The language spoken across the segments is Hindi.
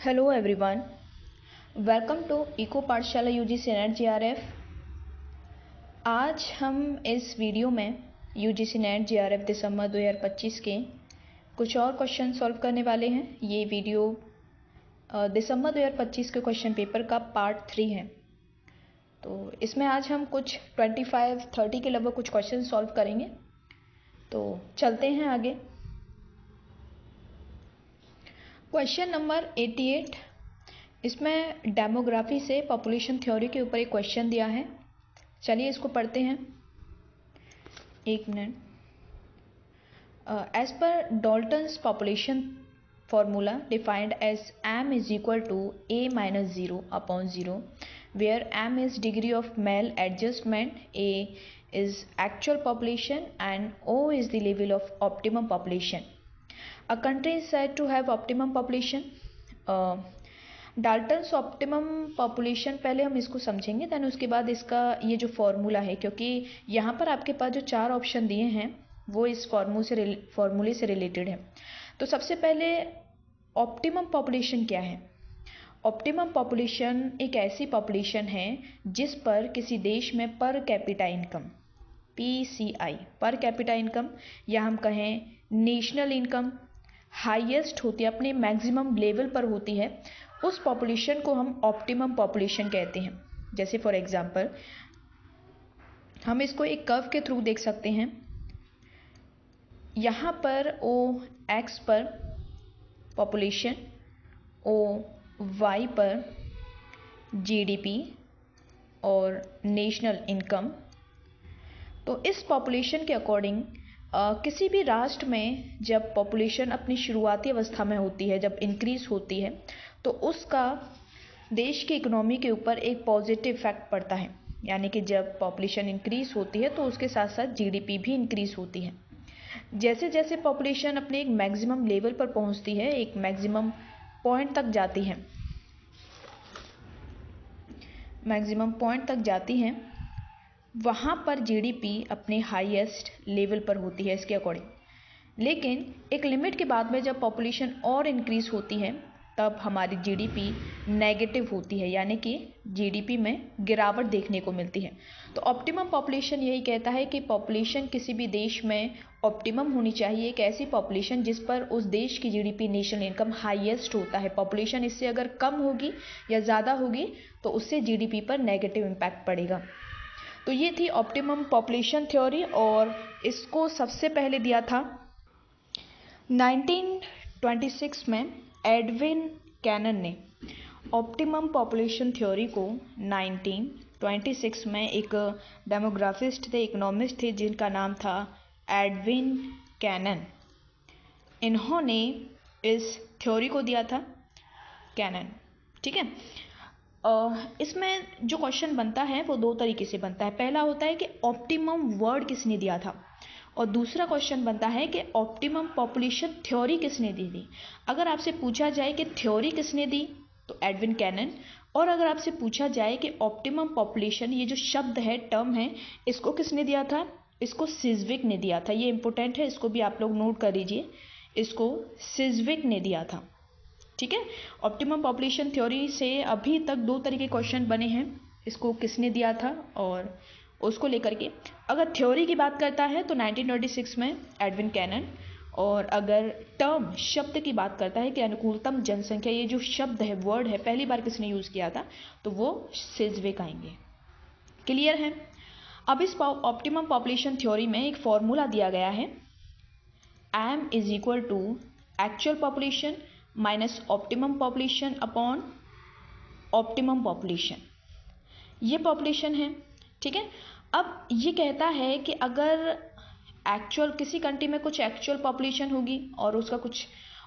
Hello everyone, welcome to eco Pathshala UGC NET JRF. आज हम इस वीडियो में यूजीसी नेट जीआरएफ दिसंबर 2025 के कुछ और क्वेश्चन सॉल्व करने वाले हैं। ये वीडियो दिसंबर 2025 के क्वेश्चन पेपर का पार्ट 3 है। तो इसमें आज हम कुछ 25-30 के लगभग कुछ क्वेश्चन सॉल्व करेंगे। तो चलते हैं आगे। क्वेश्चन नंबर 88, इसमें डेमोग्राफी से पॉपुलेशन थ्योरी के ऊपर एक क्वेश्चन दिया है। चलिए इसको पढ़ते हैं। एक मिनट। एज पर Dalton's population formula defined as m is equal to a minus 0/0 where m is degree of mail adjustment, a is actual population and O is the level of optimum population. A country is said to have optimum population. Dalton's optimum population, पहले हम इसको समझेंगे, देन उसके बाद इसका ये जो फॉर्मूला है, क्योंकि यहाँ पर आपके पास जो 4 ऑप्शन दिए हैं वो इस फॉर्मूले से रिलेटेड है। तो सबसे पहले ऑप्टिमम पॉपुलेशन क्या है? ऑप्टिमम पॉपुलेशन एक ऐसी पॉपुलेशन है जिस पर किसी देश में पर कैपिटा इनकम PCI पर कैपिटा इनकम या हम कहें नेशनल इनकम हाईएस्ट होती है, अपने मैक्सिमम लेवल पर होती है, उस पॉपुलेशन को हम ऑप्टिमम पॉपुलेशन कहते हैं। जैसे फॉर एग्जांपल हम इसको एक कर्व के थ्रू देख सकते हैं। यहाँ पर OX पर पॉपुलेशन, OY पर GDP और नेशनल इनकम। तो इस पॉपुलेशन के अकॉर्डिंग किसी भी राष्ट्र में जब पॉपुलेशन अपनी शुरुआती अवस्था में होती है, जब इंक्रीज होती है, तो उसका देश की इकोनॉमी के ऊपर एक पॉजिटिव इफेक्ट पड़ता है। यानी कि जब पॉपुलेशन इंक्रीज होती है तो उसके साथ साथ GDP भी इंक्रीज होती है। जैसे जैसे पॉपुलेशन अपने एक मैक्सिमम लेवल पर पहुंचती है, एक मैक्सिमम पॉइंट तक जाती है, वहाँ पर GDP अपने हाईएस्ट लेवल पर होती है इसके अकॉर्डिंग। लेकिन एक लिमिट के बाद में जब पॉपुलेशन और इंक्रीज होती है तब हमारी GDP नेगेटिव होती है, यानी कि GDP में गिरावट देखने को मिलती है। तो ऑप्टिमम पॉपुलेशन यही कहता है कि पॉपुलेशन किसी भी देश में ऑप्टिमम होनी चाहिए, एक ऐसी पॉपुलेशन जिस पर उस देश की GDP नेशनल इनकम हाईएस्ट होता है। पॉपुलेशन इससे अगर कम होगी या ज़्यादा होगी तो उससे GDP पर नेगेटिव इम्पैक्ट पड़ेगा। तो ये थी ऑप्टिमम पॉपुलेशन थ्योरी और इसको सबसे पहले दिया था 1926 में एडविन कैनन ने। ऑप्टिमम पॉपुलेशन थ्योरी को 1926 में एक डेमोग्राफिस्ट थे, इकोनॉमिस्ट थे, जिनका नाम था एडविन कैनन। इन्होंने इस थ्योरी को दिया था, कैनन। ठीक है। इसमें जो क्वेश्चन बनता है वो 2 तरीके से बनता है। पहला होता है कि ऑप्टिमम वर्ड किसने दिया था, और दूसरा क्वेश्चन बनता है कि ऑप्टिमम पॉपुलेशन थ्योरी किसने दी थी। अगर आपसे पूछा जाए कि थ्योरी किसने दी तो एडविन कैनन, और अगर आपसे पूछा जाए कि ऑप्टिमम पॉपुलेशन, ये जो शब्द है, टर्म है, इसको किसने दिया था, इसको सिस्विक ने दिया था। ये इंपॉर्टेंट है, इसको भी आप लोग नोट कर लीजिए, इसको सिस्विक ने दिया था। ठीक है। ऑप्टिमम पॉपुलेशन थ्योरी से अभी तक 2 तरह के क्वेश्चन बने हैं, इसको किसने दिया था और उसको लेकर के। अगर थ्योरी की बात करता है तो 1926 में एडविन कैनन, और अगर टर्म, शब्द की बात करता है कि अनुकूलतम जनसंख्या, ये जो शब्द है, वर्ड है, पहली बार किसने यूज़ किया था, तो वो सिस्विक आएंगे। क्लियर है। अब इस ऑप्टिमम पॉपुलेशन थ्योरी में एक फॉर्मूला दिया गया है, m is equal to actual population minus optimum population upon optimum population. ये पॉपुलेशन है। ठीक है। अब ये कहता है कि अगर एक्चुअल, किसी कंट्री में कुछ एक्चुअल पॉपुलेशन होगी और उसका कुछ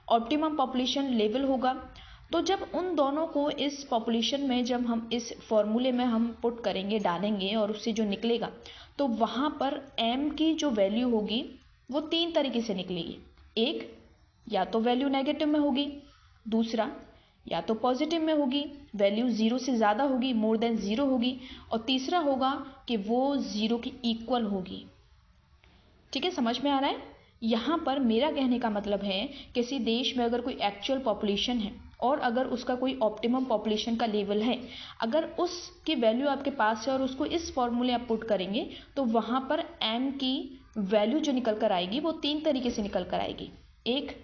ऑप्टिमम पॉपुलेशन लेवल होगा, तो जब उन दोनों को इस पॉपुलेशन में, जब हम इस फॉर्मूले में हम पुट करेंगे, डालेंगे, और उससे जो निकलेगा, तो वहाँ पर m की जो वैल्यू होगी वो 3 तरीके से निकलेगी। एक, या तो वैल्यू नेगेटिव में होगी, दूसरा या तो पॉजिटिव में होगी, वैल्यू 0 से ज़्यादा होगी, मोर देन 0 होगी, और तीसरा होगा कि वो 0 की इक्वल होगी। ठीक है, समझ में आ रहा है? यहाँ पर मेरा कहने का मतलब है किसी देश में अगर कोई एक्चुअल पॉपुलेशन है और अगर उसका कोई ऑप्टिमम पॉपुलेशन का लेवल है, अगर उसकी वैल्यू आपके पास है और उसको इस फॉर्मूले आप पुट करेंगे तो वहाँ पर m की वैल्यू जो निकल कर आएगी वो 3 तरीके से निकल कर आएगी। एक,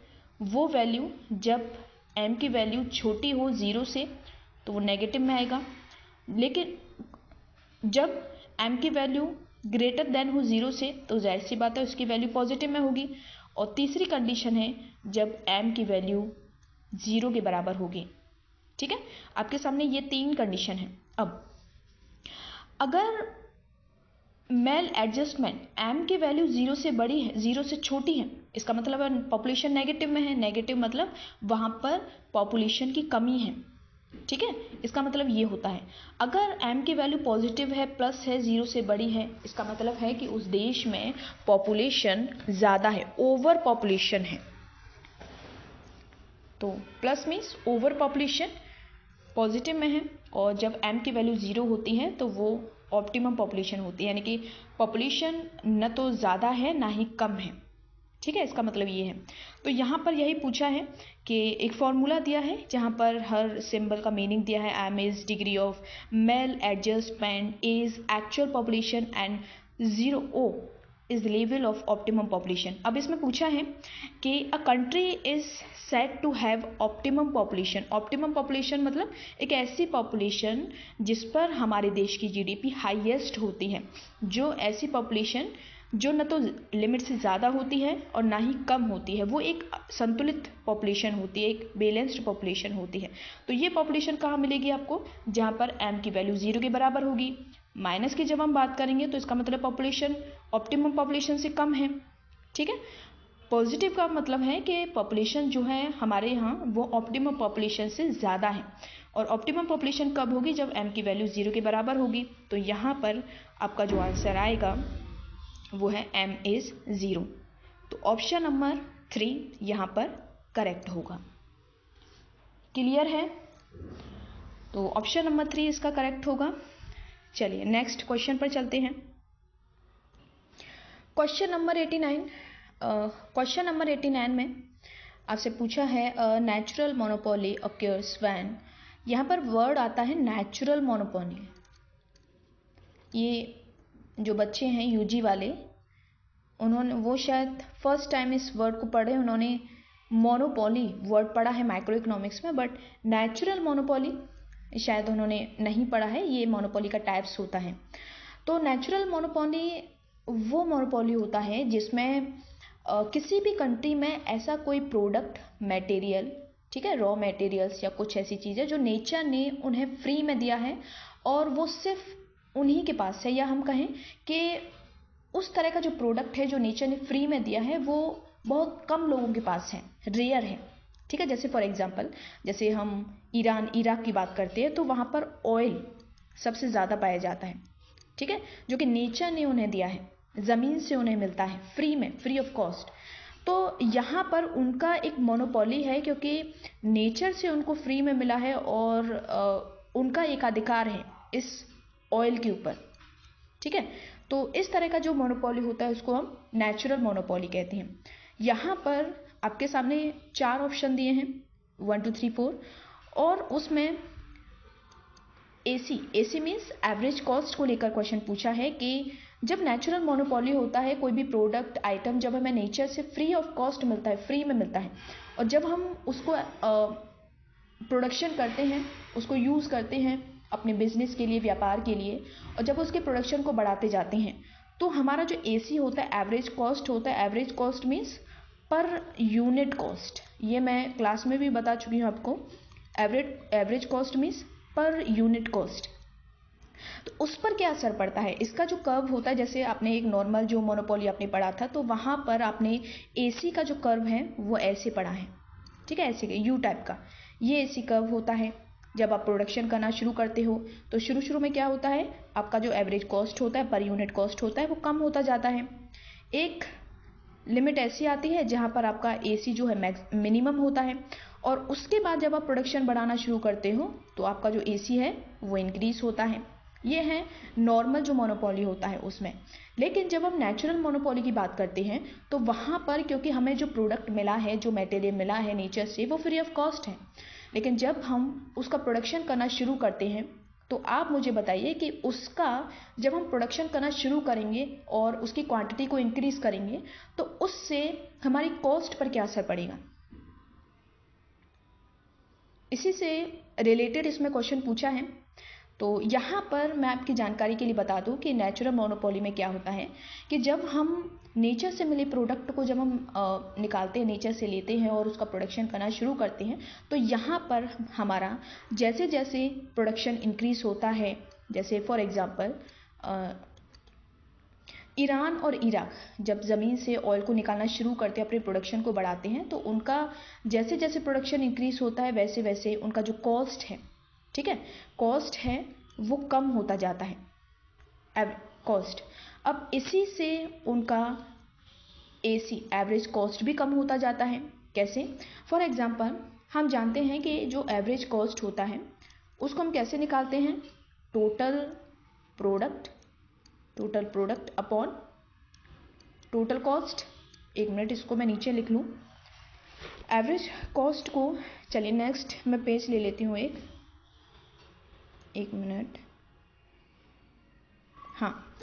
वो वैल्यू जब m की वैल्यू छोटी हो 0 से तो वो नेगेटिव में आएगा, लेकिन जब m की वैल्यू ग्रेटर देन हो 0 से तो जाहिर सी बात है उसकी वैल्यू पॉजिटिव में होगी। और तीसरी कंडीशन है जब m की वैल्यू 0 के बराबर होगी। ठीक है, आपके सामने ये 3 कंडीशन है। अब अगर मेल एडजस्टमेंट m की वैल्यू 0 से बड़ी है, 0 से छोटी है, इसका मतलब है पॉपुलेशन नेगेटिव में है। नेगेटिव मतलब वहाँ पर पॉपुलेशन की कमी है। ठीक है, इसका मतलब ये होता है। अगर m की वैल्यू पॉजिटिव है, प्लस है, 0 से बड़ी है, इसका मतलब है कि उस देश में पॉपुलेशन ज़्यादा है, ओवर पॉपुलेशन है। तो plus means over population positive में है, और जब m की वैल्यू 0 होती है तो वो ऑप्टिमम पॉपुलेशन होती है, यानी कि पॉपुलेशन न तो ज़्यादा है ना ही कम है। ठीक है, इसका मतलब ये है। तो यहाँ पर यही पूछा है कि एक फॉर्मूला दिया है जहाँ पर हर सिंबल का मीनिंग दिया है। m is degree of mail adjustment is actual population and 0 is level of optimum population. अब इसमें पूछा है कि a country is said to have optimum population. Optimum population मतलब एक ऐसी पॉपुलेशन जिस पर हमारे देश की जीडीपी हाईएस्ट होती है, जो ऐसी पॉपुलेशन जो न तो लिमिट से ज़्यादा होती है और ना ही कम होती है, वो एक संतुलित पॉपुलेशन होती है, एक बैलेंस्ड पॉपुलेशन होती है। तो ये पॉपुलेशन कहाँ मिलेगी आपको? जहाँ पर m की वैल्यू 0 के बराबर होगी। माइनस की जब हम बात करेंगे तो इसका मतलब पॉपुलेशन ऑप्टिमम पॉपुलेशन से कम है। ठीक है, पॉजिटिव का मतलब है कि पॉपुलेशन जो है हमारे यहाँ वो ऑप्टिमम पॉपुलेशन से ज़्यादा है। और ऑप्टिमम पॉपुलेशन कब होगी? जब m की वैल्यू 0 के बराबर होगी। तो यहाँ पर आपका जो आंसर आएगा वो है m इज़ 0। तो ऑप्शन नंबर 3 यहाँ पर करेक्ट होगा। क्लियर है? तो ऑप्शन नंबर 3 इसका करेक्ट होगा। चलिए नेक्स्ट क्वेश्चन पर चलते हैं। Question number 89। क्वेश्चन नंबर 89 में आपसे पूछा है नेचुरल मोनोपोली ऑक्योर्स व्हेन। यहाँ पर वर्ड आता है नेचुरल मोनोपोली। ये जो बच्चे हैं यूजी वाले, उन्होंने वो शायद फर्स्ट टाइम इस वर्ड को पढ़े, उन्होंने मोनोपोली वर्ड पढ़ा है माइक्रो इकोनॉमिक्स में, बट नेचुरल मोनोपोली शायद उन्होंने नहीं पढ़ा है। ये मोनोपोली का टाइप्स होता है। तो नेचुरल मोनोपोली वो मोनोपोली होता है जिसमें किसी भी कंट्री में ऐसा कोई प्रोडक्ट, मटेरियल, ठीक है, रॉ मटेरियल्स या कुछ ऐसी चीज़ें जो नेचर ने उन्हें फ्री में दिया है और वो सिर्फ उन्हीं के पास है, या हम कहें कि उस तरह का जो प्रोडक्ट है जो नेचर ने फ्री में दिया है वो बहुत कम लोगों के पास है, रेयर है। ठीक है, जैसे फॉर एग्जांपल जैसे हम ईरान, इराक की बात करते हैं तो वहाँ पर ऑयल सबसे ज़्यादा पाया जाता है। ठीक है, जो कि नेचर ने उन्हें दिया है, ज़मीन से उन्हें मिलता है फ्री में, फ्री ऑफ कॉस्ट। तो यहाँ पर उनका एक मोनोपोली है क्योंकि नेचर से उनको फ्री में मिला है और उनका एक अधिकार है इस ऑयल के ऊपर। ठीक है, तो इस तरह का जो मोनोपोली होता है उसको हम नेचुरल मोनोपोली कहते हैं। यहाँ पर आपके सामने 4 ऑप्शन दिए हैं, 1 2 3 4, और उसमें AC मीन्स एवरेज कॉस्ट को लेकर क्वेश्चन पूछा है कि जब नेचुरल मोनोपोली होता है, कोई भी प्रोडक्ट, आइटम जब हमें नेचर से फ्री ऑफ कॉस्ट मिलता है, फ्री में मिलता है, और जब हम उसको प्रोडक्शन करते हैं, उसको यूज़ करते हैं अपने बिजनेस के लिए, व्यापार के लिए, और जब उसके प्रोडक्शन को बढ़ाते जाते हैं तो हमारा जो AC होता है एवरेज कॉस्ट होता है। Average cost means per unit cost, ये मैं क्लास में भी बता चुकी हूँ आपको। Average cost means per unit cost. तो उस पर क्या असर पड़ता है? इसका जो कर्व होता है, जैसे आपने एक नॉर्मल जो मोनोपोली आपने पढ़ा था तो वहाँ पर आपने AC का जो कर्व है वो ऐसे पढ़ा है। ठीक है, ऐसे यू टाइप का ये AC कर्व होता है। जब आप प्रोडक्शन करना शुरू करते हो तो शुरू में क्या होता है, आपका जो एवरेज कॉस्ट होता है, पर यूनिट कॉस्ट होता है, वो कम होता जाता है। एक लिमिट ऐसी आती है जहाँ पर आपका AC जो है मिनिमम होता है, और उसके बाद जब आप प्रोडक्शन बढ़ाना शुरू करते हो तो आपका जो AC है वो इंक्रीज होता है। ये है नॉर्मल जो मोनोपोली होता है उसमें। लेकिन जब हम नेचुरल मोनोपोली की बात करते हैं तो वहाँ पर क्योंकि हमें जो प्रोडक्ट मिला है, जो मटेरियल मिला है नेचर से, वो फ्री ऑफ कॉस्ट है। लेकिन जब हम उसका प्रोडक्शन करना शुरू करते हैं तो आप मुझे बताइए कि उसका जब हम प्रोडक्शन करना शुरू करेंगे और उसकी क्वांटिटी को इंक्रीज करेंगे तो उससे हमारी कॉस्ट पर क्या असर पड़ेगा। इसी से रिलेटेड इसमें क्वेश्चन पूछा है। तो यहाँ पर मैं आपकी जानकारी के लिए बता दूँ कि नेचुरल मोनोपोली में क्या होता है कि जब हम नेचर से मिले प्रोडक्ट को जब हम निकालते हैं, नेचर से लेते हैं और उसका प्रोडक्शन करना शुरू करते हैं, तो यहाँ पर हमारा जैसे जैसे प्रोडक्शन इंक्रीज होता है, जैसे फॉर एग्जांपल ईरान और इराक जब ज़मीन से ऑयल को निकालना शुरू करते हैं, अपने प्रोडक्शन को बढ़ाते हैं, तो उनका जैसे जैसे प्रोडक्शन इंक्रीज होता है वैसे वैसे उनका जो कॉस्ट है, ठीक है, कॉस्ट है वो कम होता जाता है कॉस्ट। अब इसी से उनका एसी एवरेज कॉस्ट भी कम होता जाता है। कैसे? फॉर एग्जांपल हम जानते हैं कि जो एवरेज कॉस्ट होता है उसको हम कैसे निकालते हैं, total product upon total cost. एक मिनट, इसको मैं नीचे लिख लूँ एवरेज कॉस्ट को। चलिए नेक्स्ट मैं पेज ले लेती हूँ एक मिनट। हाँ,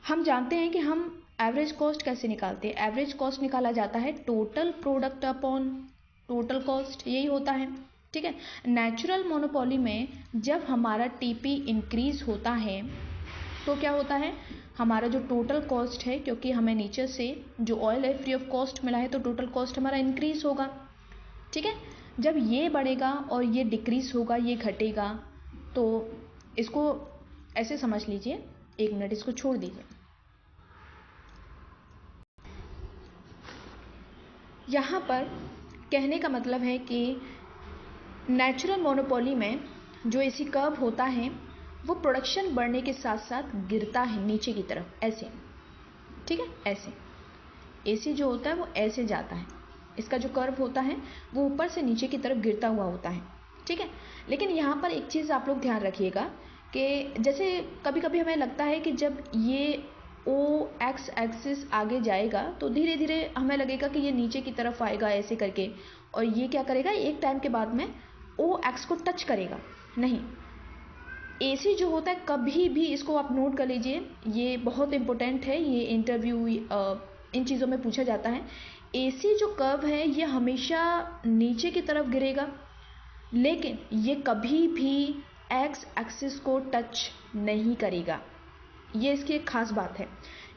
हम जानते हैं कि हम एवरेज कॉस्ट कैसे निकालते हैं। एवरेज कॉस्ट निकाला जाता है total product upon total cost, यही होता है, ठीक है। नेचुरल मोनोपोली में जब हमारा टीपी इंक्रीज होता है तो क्या होता है, हमारा जो टोटल कॉस्ट है, क्योंकि हमें नीचे से जो ऑयल है फ्री ऑफ कॉस्ट मिला है तो टोटल कॉस्ट हमारा इंक्रीज होगा, ठीक है। जब ये बढ़ेगा और ये डिक्रीज होगा, ये घटेगा, तो इसको ऐसे समझ लीजिए। एक मिनट, इसको छोड़ दीजिए। यहाँ पर कहने का मतलब है कि नेचुरल मोनोपोली में जो एसी कर्व होता है वो प्रोडक्शन बढ़ने के साथ साथ गिरता है नीचे की तरफ, ऐसे, ठीक है, ऐसे। एसी जो होता है वो ऐसे जाता है, इसका जो कर्व होता है वो ऊपर से नीचे की तरफ गिरता हुआ होता है, ठीक है। लेकिन यहाँ पर एक चीज़ आप लोग ध्यान रखिएगा कि जैसे कभी कभी हमें लगता है कि जब ये ओ एक्स एक्सिस आगे जाएगा तो धीरे धीरे हमें लगेगा कि ये नीचे की तरफ आएगा ऐसे करके, और ये क्या करेगा, एक टाइम के बाद में ओ एक्स को टच करेगा। नहीं, एसी जो होता है कभी भी, इसको आप नोट कर लीजिए, ये बहुत इंपॉर्टेंट है, ये इंटरव्यू इन चीज़ों में पूछा जाता है। एसी जो कर्व है ये हमेशा नीचे की तरफ गिरेगा, लेकिन ये कभी भी एक्स एक्सिस को टच नहीं करेगा। ये इसकी एक खास बात है।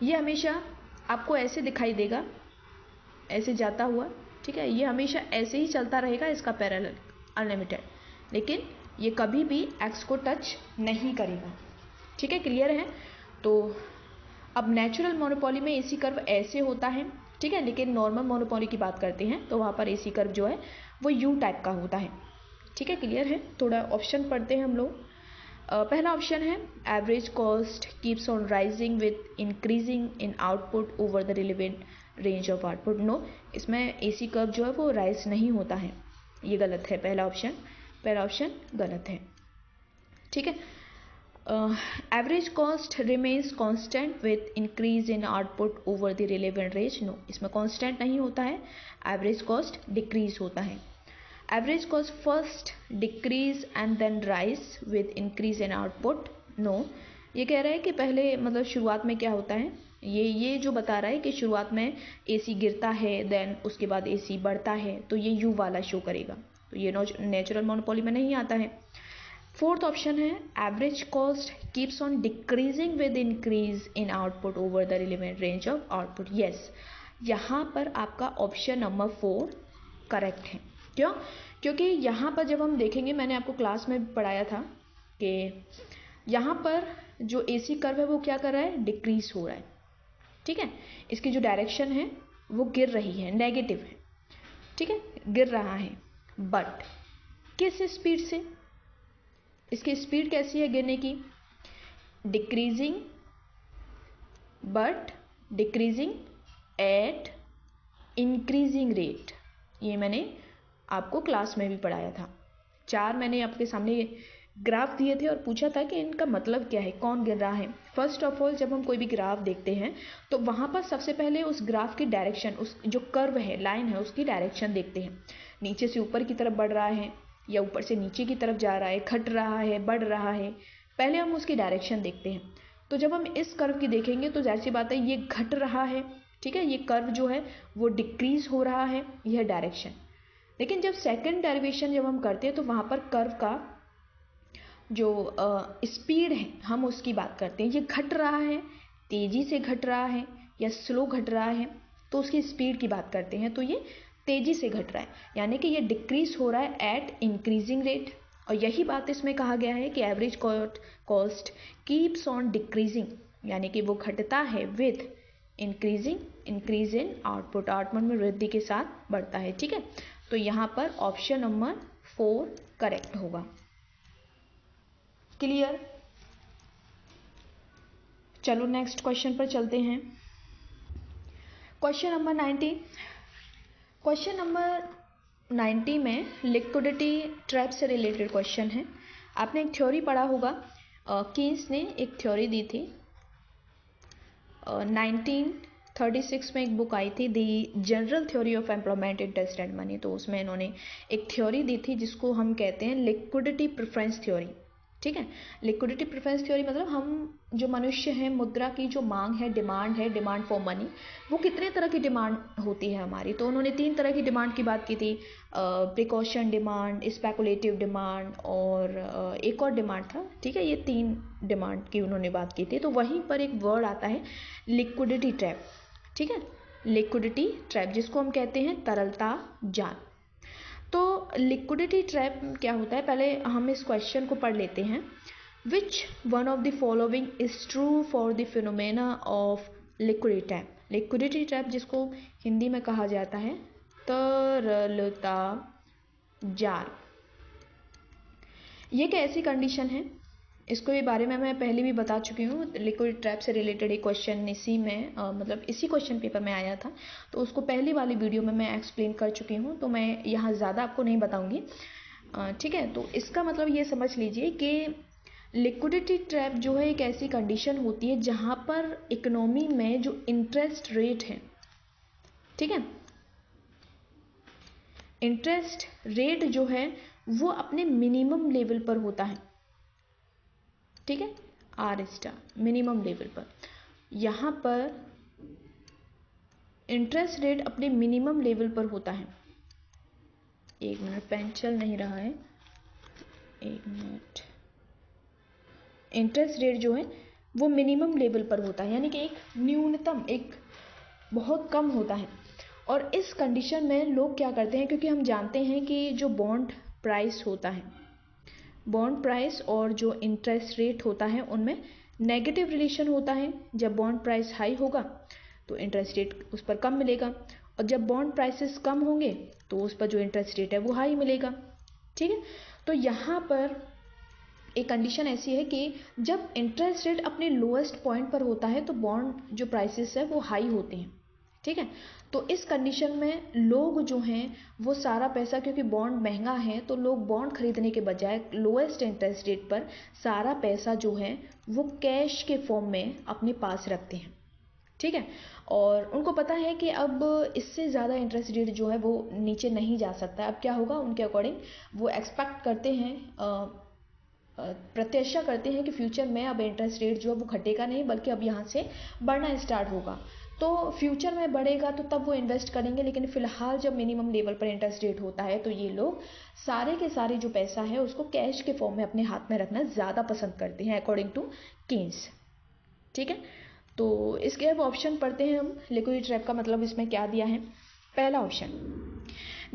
ये हमेशा आपको ऐसे दिखाई देगा, ऐसे जाता हुआ, ठीक है। ये हमेशा ऐसे ही चलता रहेगा, इसका पैरेलल अनलिमिटेड, लेकिन ये कभी भी एक्स को टच नहीं करेगा, ठीक है, क्लियर है। तो अब नेचुरल मोनोपोली में एसी कर्व ऐसे होता है, ठीक है, लेकिन नॉर्मल मोनोपोली की बात करते हैं तो वहाँ पर एसी कर्व जो है वो यू टाइप का होता है, ठीक है, क्लियर है। थोड़ा ऑप्शन पढ़ते हैं हम लोग। पहला ऑप्शन है average cost keeps on rising with increasing in output over the relevant range of output. No, इसमें एसी कर्व जो है वो राइज नहीं होता है, ये गलत है। पहला ऑप्शन गलत है, ठीक है। Average cost remains constant with increase in output over the relevant range. No, इसमें कांस्टेंट नहीं होता है, एवरेज कॉस्ट डिक्रीज होता है। Average cost first decrease and then rise with increase in output. No, ये कह रहा है कि पहले मतलब शुरुआत में क्या होता है, ये जो बता रहा है कि शुरुआत में एसी गिरता है, देन उसके बाद एसी बढ़ता है, तो ये यू वाला शो करेगा, तो ये नेचुरल मोनोपोली में नहीं आता है। फोर्थ ऑप्शन है average cost keeps on decreasing with increase in output over the relevant range of output. Yes, यहाँ पर आपका ऑप्शन नंबर 4 करेक्ट है। क्यों? क्योंकि यहाँ पर जब हम देखेंगे, मैंने आपको क्लास में पढ़ाया था कि यहाँ पर जो एसी कर्व है वो क्या कर रहा है, डिक्रीज हो रहा है, ठीक है। इसकी जो डायरेक्शन है वो गिर रही है, नेगेटिव है, ठीक है, गिर रहा है, बट किस स्पीड से, इसकी स्पीड कैसी है गिरने की, decreasing, but decreasing eight increasing rate. ये मैंने आपको क्लास में भी पढ़ाया था। 4 मैंने आपके सामने ग्राफ दिए थे और पूछा था कि इनका मतलब क्या है, कौन गिर रहा है। फर्स्ट ऑफ ऑल जब हम कोई भी ग्राफ देखते हैं तो वहाँ पर सबसे पहले उस ग्राफ की डायरेक्शन, उस जो कर्व है, लाइन है, उसकी डायरेक्शन देखते हैं। नीचे से ऊपर की तरफ बढ़ रहा है या ऊपर से नीचे की तरफ जा रहा है, घट रहा है, बढ़ रहा है, पहले हम उसकी डायरेक्शन देखते हैं। तो जब हम इस कर्व की देखेंगे तो जाहिर सी बात है ये घट रहा है, ठीक है, ये कर्व जो है वो डिक्रीज हो रहा है, यह डायरेक्शन। लेकिन जब सेकंड डेरिवेशन जब हम करते हैं तो वहाँ पर कर्व का जो स्पीड है हम उसकी बात करते हैं। ये घट रहा है, तेज़ी से घट रहा है या स्लो घट रहा है, तो उसकी स्पीड की बात करते हैं। तो ये तेज़ी से घट रहा है, यानी कि ये डिक्रीज हो रहा है एट इंक्रीजिंग रेट। और यही बात इसमें कहा गया है कि average cost keeps on decreasing, यानी कि वो घटता है with increase in output, output में वृद्धि के साथ बढ़ता है। ठीक है, तो यहाँ पर ऑप्शन नंबर 4 करेक्ट होगा। क्लियर? चलो नेक्स्ट क्वेश्चन पर चलते हैं। Question number 90। क्वेश्चन नंबर 90 में लिक्विडिटी ट्रैप से रिलेटेड क्वेश्चन है। आपने एक थ्योरी पढ़ा होगा, कीन्स ने एक थ्योरी दी थी। 1936 में एक बुक आई थी, the general theory of employment, interest and money. तो उसमें इन्होंने एक थ्योरी दी थी जिसको हम कहते हैं लिक्विडिटी प्रेफरेंस थ्योरी। ठीक है, लिक्विडिटी प्रेफरेंस थ्योरी मतलब हम जो मनुष्य हैं, मुद्रा की जो मांग है, डिमांड फॉर मनी, वो कितने तरह की डिमांड होती है हमारी। तो उन्होंने 3 तरह की डिमांड की बात की थी, प्रिकॉशन डिमांड, स्पेकुलेटिव डिमांड और एक और डिमांड था। ठीक है, ये 3 डिमांड की उन्होंने बात की थी। तो वहीं पर एक वर्ड आता है लिक्विडिटी ट्रैप। ठीक है, लिक्विडिटी ट्रैप जिसको हम कहते हैं तरलता जाल। तो लिक्विडिटी ट्रैप क्या होता है, पहले हम इस क्वेश्चन को पढ़ लेते हैं। Which one of the following is true for the phenomena of liquidity trap. Liquidity trap जिसको हिंदी में कहा जाता है तरलता जाल, ये एक ऐसी कंडीशन है, इसको के बारे में मैं पहले भी बता चुकी हूँ। लिक्विड ट्रैप से रिलेटेड एक क्वेश्चन इसी में मतलब इसी क्वेश्चन पेपर में आया था, तो उसको पहली वाली वीडियो में मैं एक्सप्लेन कर चुकी हूँ, तो मैं यहाँ ज़्यादा आपको नहीं बताऊँगी। ठीक है, तो इसका मतलब ये समझ लीजिए कि लिक्विडिटी ट्रैप जो है एक ऐसी कंडीशन होती है जहाँ पर इकोनॉमी में जो इंटरेस्ट रेट है, ठीक है, इंटरेस्ट रेट जो है वो अपने मिनिमम लेवल पर होता है। ठीक है, आर स्टार मिनिमम लेवल पर, यहाँ पर इंटरेस्ट रेट अपने मिनिमम लेवल पर होता है। एक मिनट, पेन चल नहीं रहा है, एक मिनट। इंटरेस्ट रेट जो है वो मिनिमम लेवल पर होता है, यानी कि एक न्यूनतम, एक बहुत कम होता है। और इस कंडीशन में लोग क्या करते हैं, क्योंकि हम जानते हैं कि जो बॉन्ड प्राइस होता है, बॉन्ड प्राइस और जो इंटरेस्ट रेट होता है उनमें नेगेटिव रिलेशन होता है। जब बॉन्ड प्राइस हाई होगा तो इंटरेस्ट रेट उस पर कम मिलेगा, और जब बॉन्ड प्राइसेस कम होंगे तो उस पर जो इंटरेस्ट रेट है वो हाई मिलेगा। ठीक है, तो यहाँ पर एक कंडीशन ऐसी है कि जब इंटरेस्ट रेट अपने लोएस्ट पॉइंट पर होता है तो बॉन्ड जो प्राइसेस है वो हाई होते हैं। ठीक है, तो इस कंडीशन में लोग जो हैं वो सारा पैसा, क्योंकि बॉन्ड महंगा है तो लोग बॉन्ड खरीदने के बजाय लोएस्ट इंटरेस्ट रेट पर सारा पैसा जो है वो कैश के फॉर्म में अपने पास रखते हैं। ठीक है, और उनको पता है कि अब इससे ज़्यादा इंटरेस्ट रेट जो है वो नीचे नहीं जा सकता। अब क्या होगा, उनके अकॉर्डिंग वो एक्सपेक्ट करते हैं, प्रत्याशा करते हैं कि फ्यूचर में अब इंटरेस्ट रेट जो है वो घटेगा नहीं, बल्कि अब यहाँ से बढ़ना स्टार्ट होगा। तो फ्यूचर में बढ़ेगा तो तब वो इन्वेस्ट करेंगे, लेकिन फ़िलहाल जब मिनिमम लेवल पर इंटरेस्ट रेट होता है तो ये लोग सारे के सारे जो पैसा है उसको कैश के फॉर्म में अपने हाथ में रखना ज़्यादा पसंद करते हैं अकॉर्डिंग टू कीन्स। ठीक है, तो इसके अब ऑप्शन पढ़ते हैं हम, लिक्विडिटी ट्रैप का मतलब इसमें क्या दिया है। पहला option,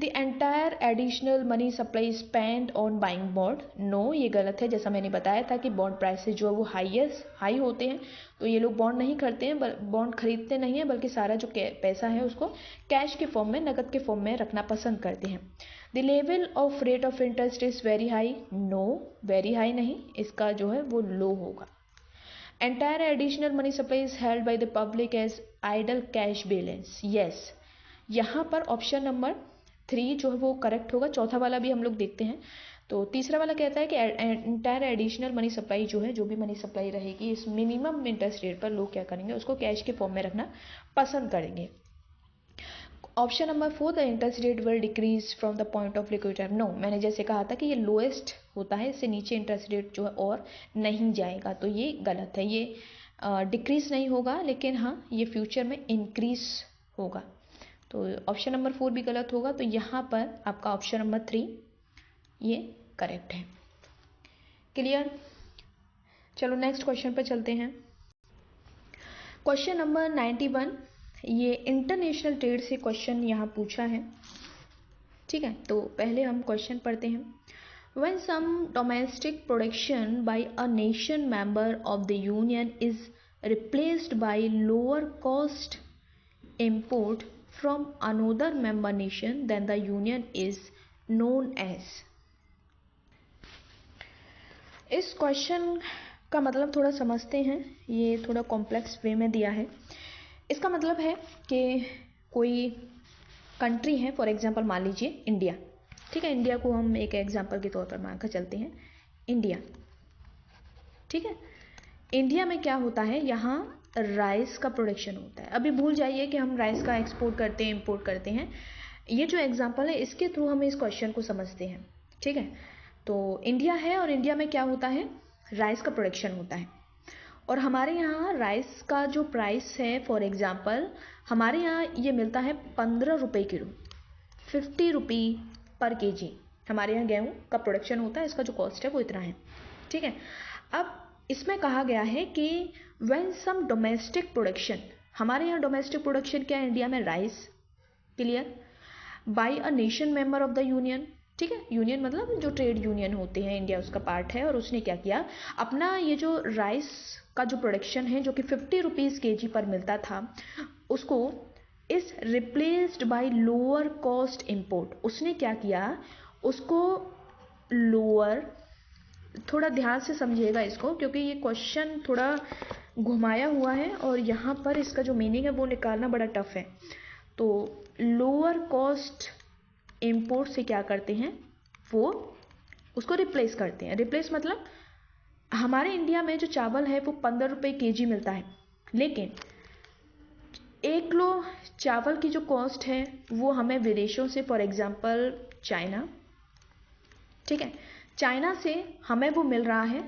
the entire additional money supply spend on buying bond. No, ये गलत है। जैसा मैंने बताया था कि बॉन्ड प्राइसेस जो है वो हाई होते हैं, तो ये लोग बॉन्ड नहीं खरीदते हैं, बॉन्ड खरीदते नहीं हैं, बल्कि सारा जो पैसा है उसको कैश के फॉर्म में, नकद के फॉर्म में रखना पसंद करते हैं। The level of rate of interest is very high. No, very high नहीं, इसका जो है वो लो होगा। Entire additional money supply is held by the public as idle cash balance. Yes, यहाँ पर ऑप्शन नंबर 3 जो है वो करेक्ट होगा। चौथा वाला भी हम लोग देखते हैं। तो तीसरा वाला कहता है कि एंटायर एडिशनल मनी सप्लाई जो है, जो भी मनी सप्लाई रहेगी इस मिनिमम इंटरेस्ट रेट पर, लोग क्या करेंगे, उसको कैश के फॉर्म में रखना पसंद करेंगे। Option number 4, the interest rate will decrease from the point of liquidity. No, मैंने जैसे कहा था कि ये लोएस्ट होता है, इससे नीचे इंटरेस्ट रेट जो है और नहीं जाएगा, तो ये गलत है। ये डिक्रीज नहीं होगा, लेकिन हाँ ये फ्यूचर में इंक्रीज होगा। तो ऑप्शन नंबर 4 भी गलत होगा। तो यहाँ पर आपका ऑप्शन नंबर 3 ये करेक्ट है। क्लियर? चलो नेक्स्ट क्वेश्चन पर चलते हैं। क्वेश्चन नंबर 91, ये इंटरनेशनल ट्रेड से क्वेश्चन यहाँ पूछा है। ठीक है, तो पहले हम क्वेश्चन पढ़ते हैं। When some domestic production by a nation member of the union is replaced by lower cost import from another member nation, then the union is known as। इस क्वेश्चन का मतलब थोड़ा समझते हैं, ये थोड़ा कॉम्प्लेक्स वे में दिया है। इसका मतलब है कि कोई कंट्री है, फॉर एग्जांपल मान लीजिए इंडिया। ठीक है, इंडिया को हम एक एग्जांपल के तौर पर मानकर चलते हैं, इंडिया। ठीक है, इंडिया में क्या होता है, यहाँ राइस का प्रोडक्शन होता है। अभी भूल जाइए कि हम राइस का एक्सपोर्ट करते हैं, इंपोर्ट करते हैं। ये जो एग्जांपल है इसके थ्रू हम इस क्वेश्चन को समझते हैं। ठीक है, तो इंडिया है और इंडिया में क्या होता है, राइस का प्रोडक्शन होता है। और हमारे यहाँ राइस का जो प्राइस है, फॉर एग्जांपल हमारे यहाँ ये मिलता है 15 रुपये किलो, 50 रुपी पर केजी। हमारे यहाँ गेहूँ का प्रोडक्शन होता है, इसका जो कॉस्ट है वो इतना है। ठीक है, अब इसमें कहा गया है कि व्हेन सम डोमेस्टिक प्रोडक्शन, हमारे यहाँ डोमेस्टिक प्रोडक्शन क्या है इंडिया में, rice. Clear? By a nation member of the union. ठीक है, यूनियन मतलब जो ट्रेड यूनियन होते हैं, इंडिया उसका पार्ट है। और उसने क्या किया, अपना ये जो राइस का जो प्रोडक्शन है जो कि 50 रुपीज़ केजी पर मिलता था, उसको इस replaced by lower cost import, उसने क्या किया, उसको लोअर, थोड़ा ध्यान से समझिएगा इसको क्योंकि ये क्वेश्चन थोड़ा घुमाया हुआ है और यहाँ पर इसका जो मीनिंग है वो निकालना बड़ा टफ है। तो लोअर कॉस्ट इंपोर्ट से क्या करते हैं, वो उसको रिप्लेस करते हैं। रिप्लेस मतलब हमारे इंडिया में जो चावल है वो 15 रुपये केजी मिलता है, लेकिन 1 किलो चावल की जो कॉस्ट है वो हमें विदेशों से, फॉर एग्जांपल चाइना, ठीक है, चाइना से हमें वो मिल रहा है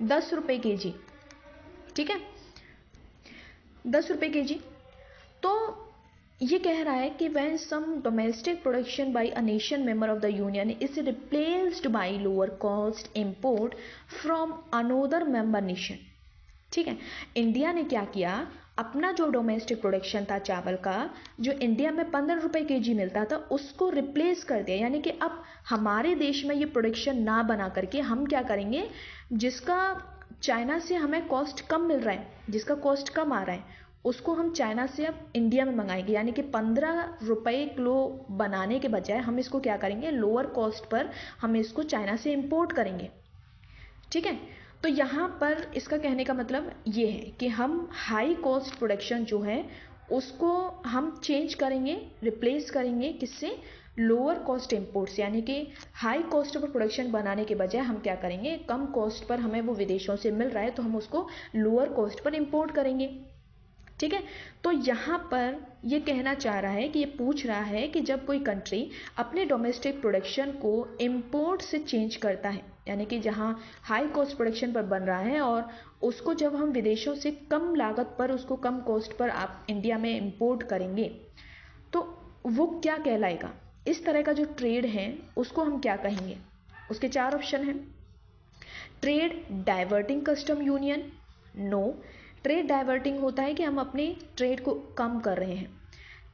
10 रुपये केजी। ठीक है, 10 रुपये केजी। तो ये कह रहा है कि when some domestic production by a nation member of the union is replaced by lower cost import from another member nation. ठीक है, इंडिया ने क्या किया, अपना जो डोमेस्टिक प्रोडक्शन था चावल का, जो इंडिया में 15 रुपये केजी मिलता था, उसको रिप्लेस कर दिया। यानी कि अब हमारे देश में ये प्रोडक्शन ना बना करके हम क्या करेंगे, जिसका चाइना से हमें कॉस्ट कम मिल रहा है, जिसका कॉस्ट कम आ रहा है, उसको हम चाइना से अब इंडिया में मंगाएंगे। यानी कि 15 रुपये किलो बनाने के बजाय हम इसको क्या करेंगे, लोअर कॉस्ट पर हम इसको चाइना से इंपोर्ट करेंगे। ठीक है, तो यहाँ पर इसका कहने का मतलब ये है कि हम हाई कॉस्ट प्रोडक्शन जो है उसको हम चेंज करेंगे, रिप्लेस करेंगे किससे, लोअर कॉस्ट इंपोर्ट से। यानी कि हाई कॉस्ट पर प्रोडक्शन बनाने के बजाय हम क्या करेंगे, कम कॉस्ट पर हमें वो विदेशों से मिल रहा है तो हम उसको लोअर कॉस्ट पर इंपोर्ट करेंगे। ठीक है, तो यहाँ पर ये कहना चाह रहा है कि ये पूछ रहा है कि जब कोई कंट्री अपने डोमेस्टिक प्रोडक्शन को इंपोर्ट से चेंज करता है, यानी कि जहाँ हाई कॉस्ट प्रोडक्शन पर बन रहा है और उसको जब हम विदेशों से कम लागत पर, उसको कम कॉस्ट पर आप इंडिया में इंपोर्ट करेंगे, तो वो क्या कहलाएगा, इस तरह का जो ट्रेड है उसको हम क्या कहेंगे। उसके 4 ऑप्शन हैं। Trade diverting custom union, no. Trade diverting होता है कि हम अपने ट्रेड को कम कर रहे हैं।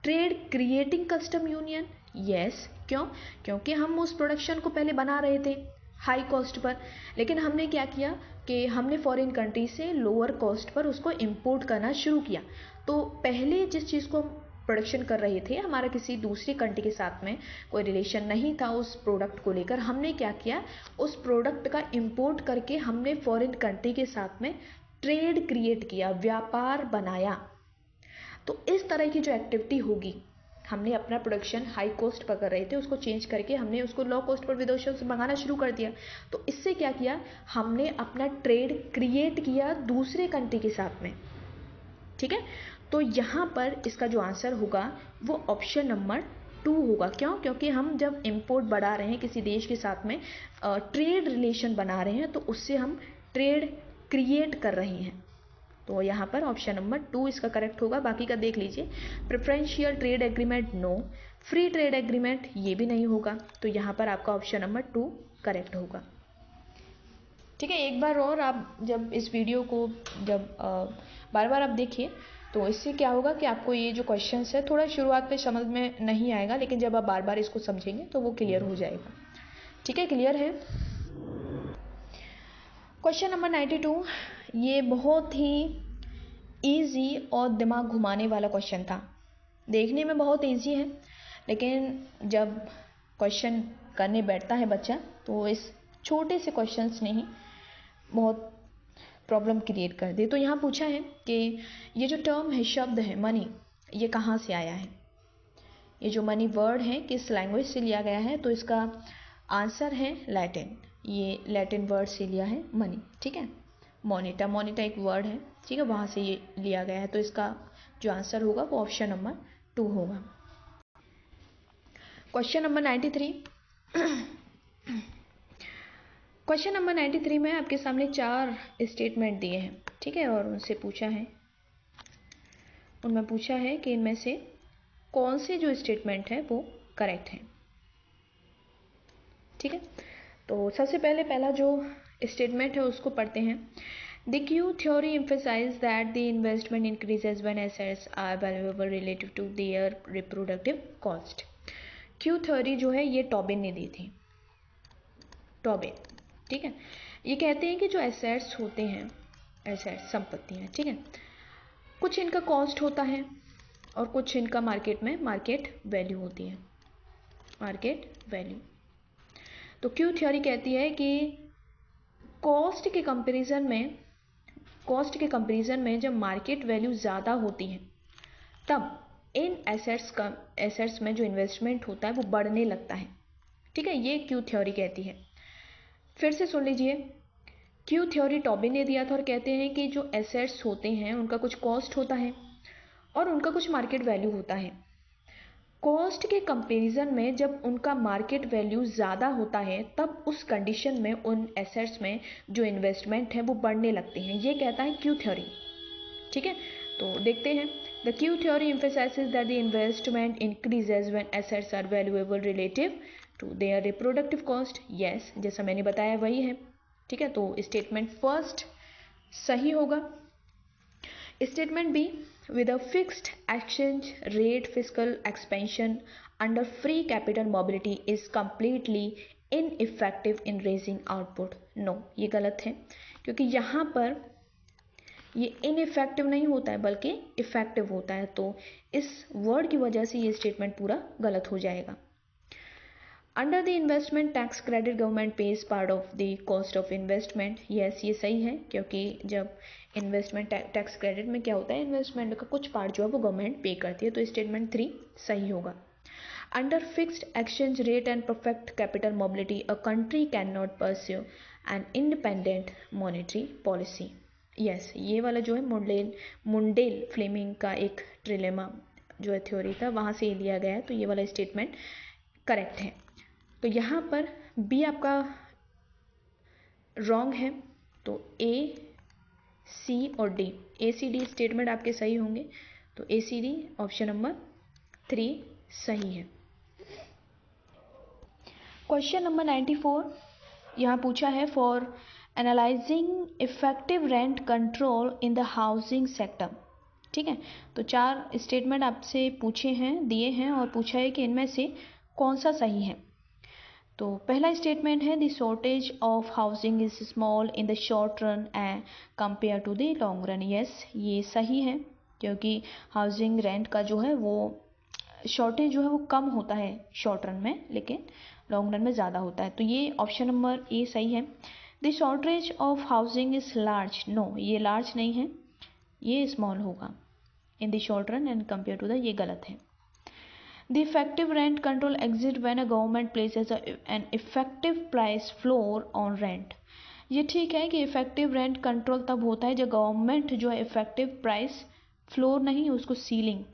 Trade creating custom union, yes. क्यों? क्योंकि हम उस प्रोडक्शन को पहले बना रहे थे हाई कॉस्ट पर, लेकिन हमने क्या किया कि हमने फॉरेन कंट्री से लोअर कॉस्ट पर उसको इंपोर्ट करना शुरू किया। तो पहले जिस चीज़ को प्रोडक्शन कर रहे थे, हमारा किसी दूसरी कंट्री के साथ में कोई रिलेशन नहीं था उस प्रोडक्ट को लेकर, हमने क्या किया, उस प्रोडक्ट का इंपोर्ट करके हमने फॉरेन कंट्री के साथ में ट्रेड क्रिएट किया, व्यापार बनाया। तो इस तरह की जो एक्टिविटी होगी हमने अपना प्रोडक्शन हाई कॉस्ट पर कर रहे थे, उसको चेंज करके हमने उसको लो कॉस्ट पर विदेशों से मंगाना शुरू कर दिया। तो इससे क्या किया, हमने अपना ट्रेड क्रिएट किया दूसरे कंट्री के साथ में। ठीक है, तो यहाँ पर इसका जो आंसर होगा वो ऑप्शन नंबर 2 होगा। क्यों? क्योंकि हम जब इंपोर्ट बढ़ा रहे हैं किसी देश के साथ में, ट्रेड रिलेशन बना रहे हैं, तो उससे हम ट्रेड क्रिएट कर रहे हैं। तो यहाँ पर ऑप्शन नंबर 2 इसका करेक्ट होगा। बाकी का देख लीजिए। Preferential trade agreement no, free trade agreement ये भी नहीं होगा। तो यहाँ पर आपका ऑप्शन नंबर 2 करेक्ट होगा। ठीक है, एक बार और आप जब इस वीडियो को जब बार बार आप देखिए, तो इससे क्या होगा कि आपको ये जो क्वेश्चंस है थोड़ा शुरुआत पे समझ में नहीं आएगा, लेकिन जब आप बार बार इसको समझेंगे तो वो क्लियर हो जाएगा। ठीक है, क्लियर है। क्वेश्चन नंबर 92, ये बहुत ही इजी और दिमाग घुमाने वाला क्वेश्चन था। देखने में बहुत इजी है, लेकिन जब क्वेश्चन करने बैठता है बच्चा, तो इस छोटे से क्वेश्चंस ने ही बहुत प्रॉब्लम क्रिएट कर दी। तो यहाँ पूछा है कि ये जो टर्म है, शब्द है मनी, ये कहाँ से आया है। ये जो मनी वर्ड है किस लैंग्वेज से लिया गया है, तो इसका आंसर है लैटिन। ये लैटिन वर्ड से लिया है मनी। ठीक है, मोनिटा, मोनिटा एक वर्ड है, ठीक है, वहाँ से ये लिया गया है। तो इसका जो आंसर होगा वो ऑप्शन नंबर 2 होगा। Question number 93। क्वेश्चन नंबर 93 में आपके सामने 4 स्टेटमेंट दिए हैं। ठीक है, और उनमें पूछा है कि इनमें से कौन से जो स्टेटमेंट है वो करेक्ट है। ठीक है, तो सबसे पहले पहला जो स्टेटमेंट है उसको पढ़ते हैं। The Q theory emphasizes that the investment increases when assets are valuable relative to their reproductive cost। Q theory जो है ये टॉबिन ने दी थी, टॉबिन। ठीक है, ये कहते हैं कि जो एसेट्स होते हैं, एसेट्स संपत्तियाँ, ठीक है, कुछ इनका कॉस्ट होता है और कुछ इनका मार्केट में मार्केट वैल्यू होती है, मार्केट वैल्यू। तो क्यू थ्योरी कहती है कि कॉस्ट के कंपैरिजन में जब मार्केट वैल्यू ज़्यादा होती है, तब इन एसेट्स में जो इन्वेस्टमेंट होता है वो बढ़ने लगता है। ठीक है, ये क्यू थ्योरी कहती है। फिर से सुन लीजिए, क्यू थ्योरी टॉबिन ने दिया था और कहते हैं कि जो एसेट्स होते हैं उनका कुछ कॉस्ट होता है और उनका कुछ मार्केट वैल्यू होता है। कॉस्ट के कंपैरिजन में जब उनका मार्केट वैल्यू ज़्यादा होता है, तब उस कंडीशन में उन एसेट्स में जो इन्वेस्टमेंट है वो बढ़ने लगते हैं। ये कहता है क्यू थ्योरी। ठीक है, तो देखते हैं। The Q theory emphasizes that the investment increases when assets are valuable relative to their reproductive cost। yes, जैसा मैंने बताया वही है। ठीक है, तो स्टेटमेंट फर्स्ट सही होगा। Statement B, with a fixed exchange rate fiscal expansion under free capital mobility is completely ineffective in raising output। no, ये गलत है, क्योंकि यहाँ पर ये इनइफेक्टिव नहीं होता है बल्कि इफेक्टिव होता है। तो इस वर्ड की वजह से ये स्टेटमेंट पूरा गलत हो जाएगा। Under the investment tax credit government page part of the cost of investment. Yes, ये सही है, क्योंकि जब इन्वेस्टमेंट टैक्स क्रेडिट में क्या होता है, इन्वेस्टमेंट का कुछ पार्ट जो है वो गवर्नमेंट पे करती है। तो स्टेटमेंट 3 सही होगा। Under fixed exchange rate and perfect capital mobility a country can not pursue an independent monetary policy. Yes, ये वाला जो है मुंडेल फ्लेमिंग का एक ट्रिलेमा जो है थ्योरी था, वहाँ से लिया गया है। तो ये वाला स्टेटमेंट करेक्ट है। तो यहाँ पर बी आपका रॉन्ग है। तो ए, सी और डी, ए सी डी स्टेटमेंट आपके सही होंगे। तो ए सी डी ऑप्शन नंबर 3 सही है। क्वेश्चन नंबर 94 यहाँ पूछा है, for analysing effective rent control in the housing sector. ठीक है, तो 4 स्टेटमेंट आपसे पूछे हैं, दिए हैं, और पूछा है कि इनमें से कौन सा सही है। तो पहला स्टेटमेंट है, the shortage of housing is small in the short run and compare to the long run. Yes, ये सही है, क्योंकि हाउसिंग रेंट का जो है वो शॉर्टेज जो है वो कम होता है शॉर्ट रन में, लेकिन लॉन्ग रन में ज़्यादा होता है। तो ये ऑप्शन नंबर ए सही है। The shortage of housing is large. No, ये लार्ज नहीं है, ये स्मॉल होगा in the short run and compare to the, ये गलत है। The effective rent control exists when a government places an effective price floor on rent. ये ठीक है कि इफेक्टिव रेंट कंट्रोल तब होता है जब गवर्नमेंट जो है इफेक्टिव प्राइस फ्लोर नहीं, उसको सीलिंग,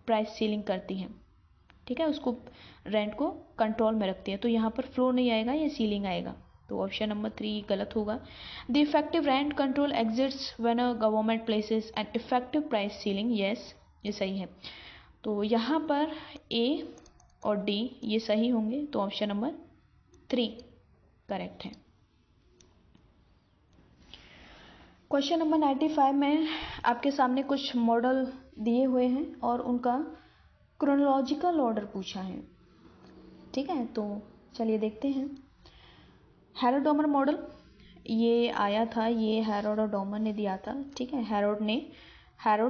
प्राइस सीलिंग करती है, ठीक है, उसको रेंट को कंट्रोल में रखती है। तो यहाँ पर फ्लोर नहीं आएगा, ये सीलिंग आएगा। तो ऑप्शन नंबर 3 गलत होगा। The effective rent control exits when a government places an effective price ceiling, yes ये सही है। तो यहाँ पर ए और डी ये सही होंगे, तो ऑप्शन नंबर 3 करेक्ट है। क्वेश्चन नंबर 95 में आपके सामने कुछ मॉडल दिए हुए हैं और उनका क्रोनोलॉजिकल ऑर्डर पूछा है, ठीक है। तो चलिए देखते हैं। हैरोल्ड डॉमर मॉडल ये आया था, ये हैरोल्ड और डॉमर ने दिया था, ठीक है। हैरोल्ड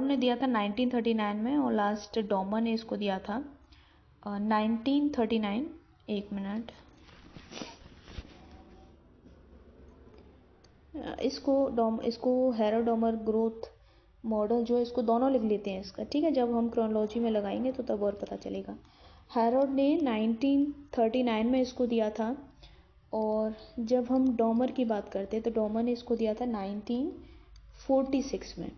ने दिया था 1939 में और लास्ट डॉमर ने इसको दिया था 1939। एक मिनट, इसको हैरोल्ड डॉमर ग्रोथ मॉडल जो है इसको दोनों लिख लेते हैं इसका, ठीक है। जब हम क्रोनोलॉजी में लगाएंगे तो तब और पता चलेगा। हैरोल्ड ने 1939 में इसको दिया था और जब हम डॉमर की बात करते हैं तो डॉमर ने इसको दिया था 1946 में।